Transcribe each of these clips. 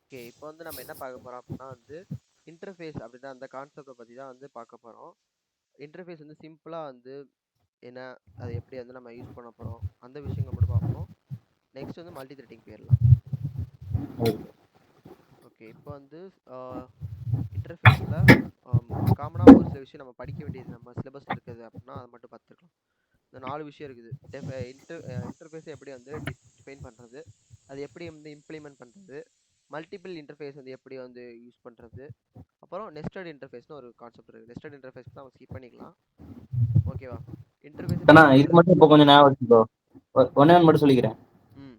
Okay. இப்போ வந்து நம்ம என்ன பார்க்க போறோம் அப்படின்னா வந்து, இன்டர்ஃபேஸ் அப்படின்னா அந்த கான்செப்ட்ட பத்தி தான் வந்து பார்க்க போறோம். இன்டர்ஃபேஸ் வந்து சிம்பிளா வந்து என்ன, அத எப்படி வந்து நம்ம யூஸ் பண்ண போறோம், அந்த விஷயங்கள மட்டும் பார்ப்போம். நெக்ஸ்ட் வந்து மல்டி த்ரெடிங் போயிரலாம். ஓகே. இப்போ வந்து ஆ இன்டர்ஃபேஸ்ல காமனா ஒரு சில விஷயம் நம்ம படிக்க வேண்டியது நம்ம சிலபஸ்ல இருக்குது அப்படின்னா, அத மட்டும் பார்த்துக்கலாம். இந்த 4 விஷயம் இருக்குது. இன்டர்ஃபேஸ எப்படி வந்து டிஃபைன் பண்றது, அது எப்படி வந்து இம்ப்ளிமெண்ட் பண்றது, மல்டிபிள் இன்டர்ஃபேஸ் வந்து எப்படி வந்து யூஸ் பண்றது, அப்புறம் நெஸ்டட் இன்டர்ஃபேஸ்னு ஒரு கான்செப்ட் இருக்கு. நெஸ்டட் இன்டர்ஃபேஸ் நம்ம ஸ்கிப் பண்ணிக்கலாம். ஓகேவா? இன்டர்ஃபேஸ அண்ணா டிஃபைன் இது பண்றது. மட்டும் இப்போ கொஞ்சம் ஞாபகம் வச்சுக்கோ. ஒண்ணே ஒன்று மட்டும் சொல்லிக்கிறேன். ம்.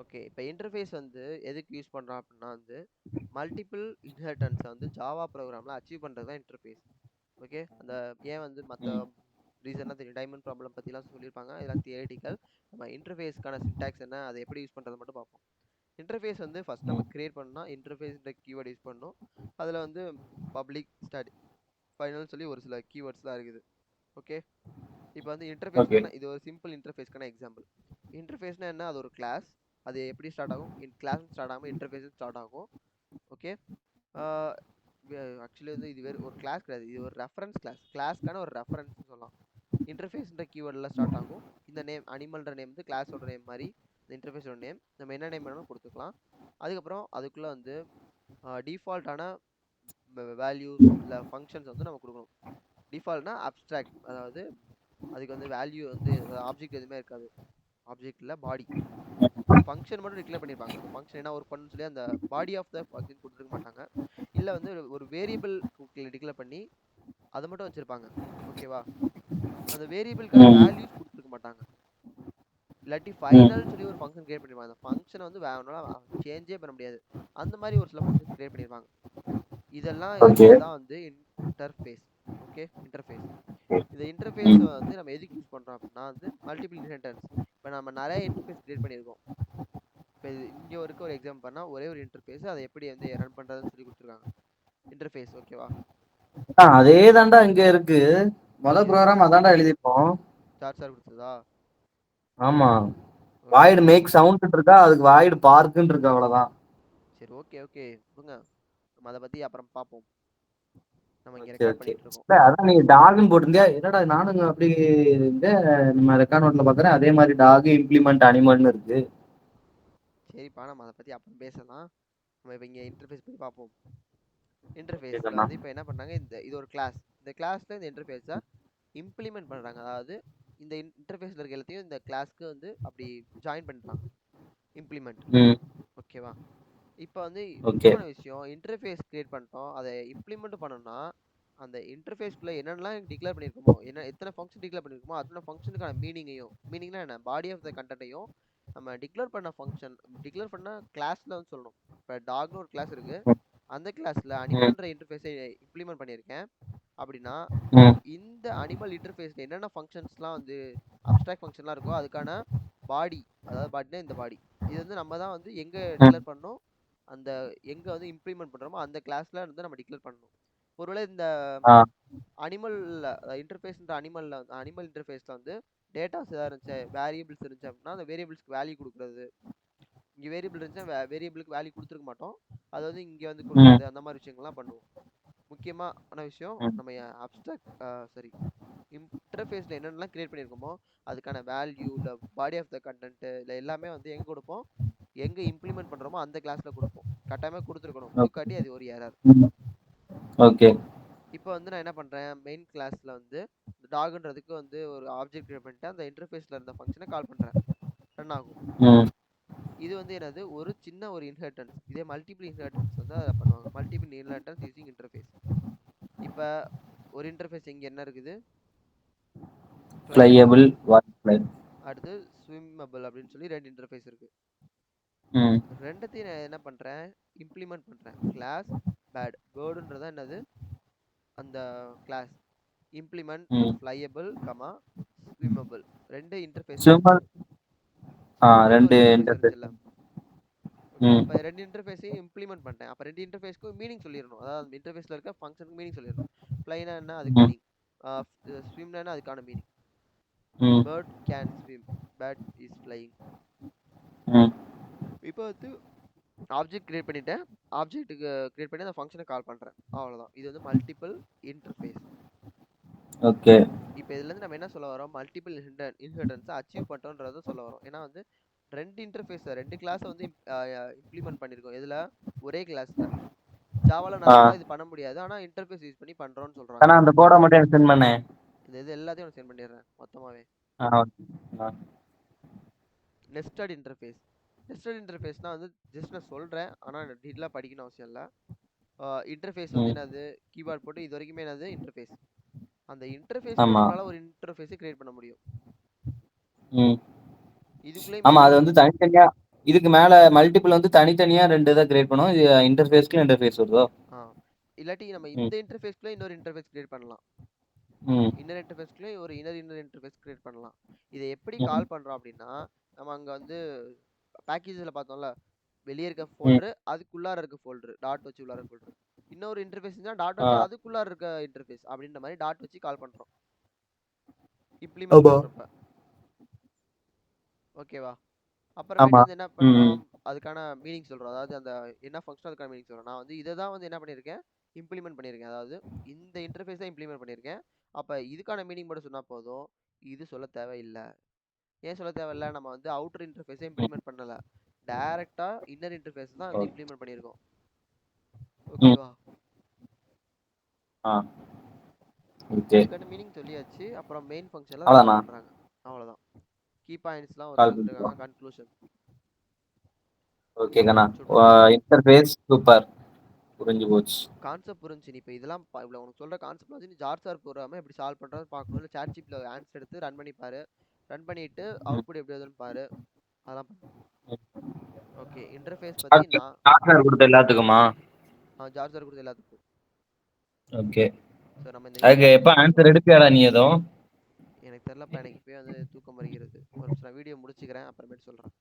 ஓகே. இப்போ இன்டர்ஃபேஸ் வந்து எதுக்கு யூஸ் பண்றோம் அப்படின்னா வந்து, மல்டிபிள் இன்ஹெரிட்டன்ஸை வந்து ஜாவா ப்ரோக்ராம்ல அச்சீவ் பண்றது தான் இன்டர்ஃபேஸ். ஓகே. அந்த ஏன் வந்து மற்ற ம். ரீசன்லாம் தெரியும். டைமண்ட் ப்ராப்ளம் பற்றிலாம் சொல்லியிருப்பாங்க. இதெல்லாம் தியரிட்டிக்கல். நம்ம இன்டர்ஃபேஸ்க்கான சின்டாக்ஸ் என்ன, அதை எப்படி யூஸ் பண்ணுறது மட்டும் பார்ப்போம். இன்டர்ஃபேஸ் வந்து ஃபர்ஸ்ட் நம்ம ம். கிரியேட் பண்ணா இன்டர்ஃபேஸ்ன்ற கீவேர்ட் யூஸ் பண்ணணும். அதில் வந்து பப்ளிக் ஸ்டாட் ஃபைனல் சொல்லி ஒரு சில கீவேர்ட்ஸ்லாம் இருக்குது. ஓகே. இப்போ வந்து இன்டர்ஃபேஸ்னா ஓகே. என்ன, இது ஒரு சிம்பிள் இன்டர்ஃபேஸ்க்கான எக்ஸாம்பிள். இன்டர்ஃபேஸ்னா என்ன, அது ஒரு கிளாஸ். அது எப்படி ஸ்டார்ட் ஆகும், கிளாஸ் ஸ்டார்ட் ஆகாமல் இன்டர்ஃபேஸ் ஸ்டார்ட் ஆகும். ஓகே. ஆக்சுவலி வந்து இது வேறு ஒரு கிளாஸ் கிடையாது, இது ஒரு ரெஃபரன்ஸ் கிளாஸ். கிளாஸ்க்கான ஒரு ரெஃபரன்ஸ் சொல்லலாம். இன்டர்ஃபேஸ்ன்ற கீவேர்டில் ஸ்டார்ட் ஆகும். இந்த நேம் அனிமல்ன்ற நேம் வந்து கிளாஸோட நேம் மாதிரி, இந்த இன்டர்ஃபேஸோட நேம் நம்ம என்ன நேம் வேணாலும் கொடுத்துக்கலாம். அதுக்கப்புறம் அதுக்குள்ளே வந்து டிஃபால்ட்டான வேல்யூஸ் இல்லை ஃபங்க்ஷன்ஸ் வந்து நம்ம கொடுக்கணும். டிஃபால்ட்னா அப்ஸ்ட்ராக்ட், அதாவது அதுக்கு வந்து வேல்யூ வந்து ஆப்ஜெக்ட் எதுவுமே இருக்காது. ஆப்ஜெக்ட் இல்லை, பாடி. ஃபங்க்ஷன் மட்டும் டிக்ளேர் பண்ணியிருப்பாங்க. அந்த ஃபங்க்ஷன் என்ன ஒர்க் பண்ணுன்னு சொல்லி அந்த பாடி ஆஃப் த ஃபங்க்ஷன் கொடுத்துருக்க மாட்டாங்க. இல்லை வந்து ஒரு வேரியபிள் டிக்ளேர் பண்ணி அதை மட்டும் வச்சுருப்பாங்க. ஓகேவா? அந்த வேரியபிளுக்கான ம். வேல்யூஸ் கொடுத்துருக்க மாட்டாங்க. இல்லாட்டி ஃபைனல் சொல்லி ஒரு ஃபங்க்ஷன் கிரியேட் பண்ணிருப்பாங்க. அந்த ஃபங்க்ஷனை வந்து வேணும்னா சேஞ்சே பண்ண முடியாது. அந்த மாதிரி ஒரு சில ஃபங்க்ஷன் கிரியேட் பண்ணியிருப்பாங்க. இதெல்லாம் ஓகே. இருக்கிறது தான் வந்து இன்டர்ஃபேஸ். ஓகே. இன்டர்ஃபேஸ். இந்த இன்டர்ஃபேஸ் வந்து நம்ம எதுக்கு யூஸ் பண்ணுறோம் அப்படின்னா வந்து மல்டிபிள் இன்ஹெரிட்டன்ஸ். இப்போ நம்ம நிறைய இன்டர்ஃபேஸ் கிரியேட் பண்ணியிருக்கோம். இப்போ இங்கே ஒரு எக்ஸாம்பிள் பண்ணால் ஒரே ஒரு இன்டர்ஃபேஸ் அதை எப்படி வந்து ரன் பண்ணுறதுன்னு சொல்லி கொடுத்துருக்காங்க. இன்டர்ஃபேஸ். ஓகேவா? அதே தாண்டா இங்க இருக்கு. எது ப்ரோக்ராம் அதான்டா எழுதிருப்போம். சார் சார் கொடுத்ததா? ஆமா. ஓகே வாய்டு மேக் சவுண்ட் இருக்கா, அதுக்கு வாய்டு பார்க்குன்னு இருக்கு, அவ்வளவுதான். சரி. ஓகே ஓகே விடுங்க, நம்ம அதை பற்றி அப்புறம் பார்ப்போம். நம்ம இங்கே ஓகே ரெக்கார்ட் ஓகே. பண்ணிட்டு இருக்கோம். இல்ல அதான் நீங்க டாக்னு போட்டிருந்தியா, என்னடா நானுங்க அப்படி இங்க நம்ம ரெக்கார்ட் நோட்ல பாக்குறேன் அதே மாதிரி டாக் இம்ப்ளிமெண்ட் அனிமல்னு இருக்கு. சரிப்பா, நம்ம அதை பற்றி அப்புறம் பேசலாம். நம்ம இப்போ இங்கே இன்டர்ஃபேஸ் பற்றி பார்ப்போம். ஓகே இன்டர்ஃபேஸில் கண்ணா. வந்து இப்போ என்ன பண்ணாங்க, இது ஒரு கிளாஸ். இந்த கிளாஸில் இந்த இன்டர்ஃபேஸை இம்ப்ளிமெண்ட் பண்ணுறாங்க. அதாவது இந்த இன்டர்ஃபேஸில் இருக்க எல்லாத்தையும் இந்த கிளாஸ்க்கு வந்து அப்படி ஜாயின் பண்ணுறாங்க. இம்ப்ளிமெண்ட். ம். ஓகேவா? இப்போ வந்து ஓகே. முக்கியமான விஷயம், இன்டர்ஃபேஸ் கிரியேட் பண்ணிட்டோம், அதை இம்ப்ளிமெண்ட் பண்ணோம்னா அந்த இன்டர்ஃபேஸ்க்குள்ளே என்னென்னலாம் டிக்ளேர் பண்ணியிருக்கோமோ, எத்தனை ஃபங்க்ஷன் டிக்ளேர் பண்ணியிருக்கோமோ அத்தனை ஃபங்க்ஷனுக்கான மீனிங்னா என்ன, பாடி ஆஃப் த கண்டென்ட்டையும் நம்ம டிக்ளேர் பண்ண ஃபங்க்ஷன், டிக்ளேர் பண்ண கிளாஸில் வந்து சொல்லணும். இப்போ டாக்னு ஒரு கிளாஸ் இருக்குது. ம். அந்த கிளாஸில் ம். அனிமல்ன்ற இன்டர்ஃபேஸை இம்ப்ளிமெண்ட் பண்ணியிருக்கேன் அப்படின்னா, ம். இந்த அனிமல் இன்டர்ஃபேஸில் என்னென்ன ஃபங்க்ஷன்ஸ்லாம் வந்து அப்ஸ்ட்ராக்ட் ஃபங்க்ஷன்லாம் இருக்கோ அதுக்கான பாடி, அதாவது பாடினா இந்த பாடி, இது வந்து நம்ம தான் வந்து எங்கே ம். டிக்ளேர் பண்ணணும், அந்த எங்கே வந்து இம்ப்ளிமெண்ட் பண்ணுறோமோ அந்த கிளாஸில் இருந்து நம்ம டிக்ளேர் பண்ணணும். ஒருவேளை இந்த ஆ. அனிமல் இன்டர்ஃபேஸ்ன்ற அனிமல் இன்டர்ஃபேஸில் வந்து டேட்டாஸ் ஏதாவது இருந்துச்சு, வேரியபிள்ஸ் இருந்துச்சு அப்படின்னா அந்த வேரியபிள்ஸ்க்கு வேல்யூ கொடுக்குறது. இங்கே வேரியபிள் இருந்துச்சுன்னா வேரியபிளுக்கு வேல்யூ கொடுத்துருக்க மாட்டோம், அது வந்து இங்கே வந்து ம். கொடுக்குறது. அந்த மாதிரி விஷயங்கள்லாம் பண்ணுவோம். முக்கியமான விஷயம், ம். நம்ம அப்ஸ்ட்ராக்ட் சரி இன்டர்ஃபேஸில் என்னென்னலாம் கிரியேட் பண்ணியிருக்கோமோ அதுக்கான வேல்யூ இல்லை பாடி ஆஃப் த கண்டென்ட் இல்லை எல்லாமே வந்து எங்கே கொடுப்போம், எங்கே இம்ப்ளிமெண்ட் பண்ணுறோமோ அந்த கிளாஸில் கொடுப்போம். கட்டாயமாக கொடுத்துருக்கணும், ஓகே. கொடுக்காட்டி அது ஒரு எரர். ம். ஓகே. இப்போ வந்து நான் என்ன பண்ணுறேன், மெயின் கிளாஸில் வந்து இந்த டாக்ன்றதுக்கு வந்து ஒரு ஆப்ஜெக்ட் கிரியேட் பண்ணிட்டு அந்த இன்டர்ஃபேஸில் இருந்த ஃபங்க்ஷனை கால் பண்ணுறேன், ரன் ஆகும். ம். இது வந்து என்னது, ஒரு சின்ன ஒரு இன்ஹெரிட்டன்ஸ். இதே மல்டிபிள் இன்ஹெரிட்டன்ஸ் வந்து அதை பண்ணுவாங்க. Multiple inheritance using interface. இப்போ ஒரு இன்டர்ஃபேஸ் இங்கே என்ன இருக்குது, ஃப்ளையபிள், ஃப்ளையபிள் வாட் ஃப்ளை. அடுத்து ஸ்விம்மபிள் அப்படின்னு சொல்லி ரெண்டு இன்டர்ஃபேஸ் இருக்குது. ம். ரெண்டுத்தையும் நான் என்ன பண்ணுறேன், இம்ப்ளிமெண்ட் பண்ணுறேன். கிளாஸ் பேர்டுன்றதா என்னது, அந்த கிளாஸ். இம்ப்ளிமெண்ட் ம். ஃப்ளையபிள் கமா ஸ்விம்மபிள், ரெண்டு இன்டர்ஃபேஸ் சும்மா. இருந்துச்சு. ஸ்விம்னு ரெண்டு ஒரு இன்டர்ஃபேஸ் இன்டர்ஃபேஸ். இருந்துச்சுல்ல. ஓகே. ம். அப்போ ரெண்டு இன்டர்ஃபேஸையும் இம்ப்ளிமெண்ட் பண்ணிட்டேன். அப்போ ரெண்டு இன்டர்ஃபேஸ்க்கும் மீனிங் சொல்லிடணும். அதாவது அந்த இன்டர்ஃபேஸில் இருக்க ஃபங்க்ஷனுக்கு மீனிங் சொல்லிடணும். ஃப்ளைனா என்ன அதுக்கு ம். மீனிங், ஸ்விம்னா அதுக்கான மீனிங். ம். Bird can swim, bird is flying. ம். இப்போ வந்து ஆப்ஜெக்ட் கிரியேட் பண்ணிட்டேன். ஆப்ஜெக்ட்டுக்கு கிரியேட் பண்ணி அந்த ஃபங்க்ஷனை கால் பண்றேன். அவ்வளவுதான். இது வந்து மல்டிபிள் இன்டர்ஃபேஸ். ஓகே. இப்போ இதுல இருந்து நம்ம என்ன சொல்ல வரோம்? மல்டிபிள் இன்ஹெரிடன்ஸை அச்சீவ் பண்ணிட்டோம்ன்றத சொல்ல வரோம். ஏன்னா வந்து ரெண்டு இன்டர்ஃபேஸ் ரெண்டு கிளாஸை வந்து இம்ப்ளிமெண்ட் பண்ணியிருக்கோம். இதுல ஒரே கிளாஸ்ல ஜாவால நார்மலா இது பண்ண முடியாது. ஆனா இன்டர்ஃபேஸ் யூஸ் பண்ணி பண்றோம்னு சொல்றாங்க. ஆனா அந்த கோடை மட்டும் எனக்கு சென்ட் பண்ணேன். இது எல்லாத்தையும் சென்ட் பண்ணிடுறேன் மொத்தமாவே. Nested interface. நெஸ்டட் இன்டர்ஃபேஸ்னா வந்து ஜஸ்ட் நான் சொல்றேன். ஆனா டீட்டெயிலாக படிக்கணும் அவசியம் இல்லை. இன்டர்ஃபேஸ் வந்து என்னது? கீபோர்ட் போட்டு இது வரைக்குமே என்னது? இன்டர்ஃபேஸ். அந்த இன்டர்ஃபேஸ் கூட ஆமா. நம்மளால ஒரு இன்டர்ஃபேஸை கிரியேட் பண்ண முடியும். இதுக்குள்ளே ஆமா, அது மீனிங் வந்து தனித்தனியா இதுக்கு மேல மல்டிபிள் வந்து தனித்தனியா 2 இதை கிரியேட் பண்ணும். இது இன்டர்ஃபேஸ்க்கு இன்டர்ஃபேஸ் வருதோ? இல்லாட்டி நம்ம இந்த இன்டர்ஃபேஸ்க்குள்ள இன்னொரு இன்டர்ஃபேஸ் கிரியேட் பண்ணலாம். இன்னர் இன்டர்ஃபேஸ்க்குள்ளே ஒரு இன்னர் இன்டர்ஃபேஸ் கிரியேட் பண்ணலாம். இதை எப்படி கால் பண்றோம் அப்படின்னா, நம்ம அங்க வந்து பேக்கேஜ்ல பார்த்தோம்ல, வெளியே இருக்க ஃபோல்டர், அதுக்குள்ளார இருக்க ஃபோல்டர், டாட் வச்சு உள்ளார ஃபோல்டர். இன்னொரு இன்டர்ஃபேஸ் இருந்தா டாட் வச்சு அதுக்குள்ளார இருக்க இன்டர்ஃபேஸ் அப்படின்ற மாதிரி டாட் வச்சு கால் பண்றோம் இம்ப்ளிமெண்ட் பண்றப்ப. ஓகேவா? அப்புறமேட்டு வந்து என்ன பண்றோம்? அதுக்கான மீனிங் சொல்றோம். அதாவது அந்த என்ன ஃபங்க்ஷன் அதுக்கான மீனிங் சொல்றோம். நான் வந்து இதை தான் வந்து என்ன பண்ணியிருக்கேன்? இம்ப்ளிமெண்ட் பண்ணியிருக்கேன். அதாவது இந்த இன்டர்ஃபேஸ் தான் இம்ப்ளிமெண்ட் பண்ணியிருக்கேன். அப்ப இதுக்கான மீனிங் மட்டும் சொன்னா போதும். இது சொல்ல தேவையில்லை. ஏன் சொல்ல தேவையில்லை? நம்ம வந்து அவுட்டர் இன்டர்ஃபேஸை இம்ப்ளிமெண்ட் பண்ணல. டைரக்டா இன்னர் இன்டர்ஃபேஸ் தான் வந்து இம்ப்ளிமெண்ட் பண்ணியிருக்கோம். ஓகேவா? இதுக்கான மீனிங் சொல்லியாச்சு. அப்புறம் மெயின் ஃபங்க்ஷன்ல கால் பண்றாங்க. அவ்வளவுதான். கீ பாயிண்ட்ஸ்லாம் ஒரு கொடுத்துருக்காங்க. கன்க்ளூஷன். ஓகே கண்ணா. Interface super. புரிஞ்சு போச்சு. கான்செப்ட் புரிஞ்சு. நீ இப்போ இதெல்லாம் இவ்வளோ உனக்கு சொல்ற கான்செப்ட் வந்து நீ ஜார்ஜார் ப்ரோக்ராமை எப்படி சால்வ் பண்றதுன்னு பார்க்கணும். இல்லை சாட் ஜிபியில் ஆன்சர் எடுத்து ரன் பண்ணி பாரு. ரன் பண்ணிட்டு அவுட்புட் எப்படி வருதுன்னு பாரு. அதெல்லாம் ஓகே. இன்டர்ஃபேஸ் பத்தி நான் ஜார்ஜார் கொடுத்த எல்லாத்துக்குமா? ஜார்ஜார் கொடுத்த எல்லாத்துக்கும். ஓகே. சோ நம்ம இந்த அதுக்கு எப்ப ஆன்சர் எடுப்பியாடா நீ? ஏதோ எனக்கு தெரியலப்பா. எனக்கு இப்பயே வந்து தூக்கம் வருகிறது. ஒரு நிமிஷம் நான் வீடியோ முடிச்சுக்கிறேன், அப்புறமேட்டு சொல்றேன்.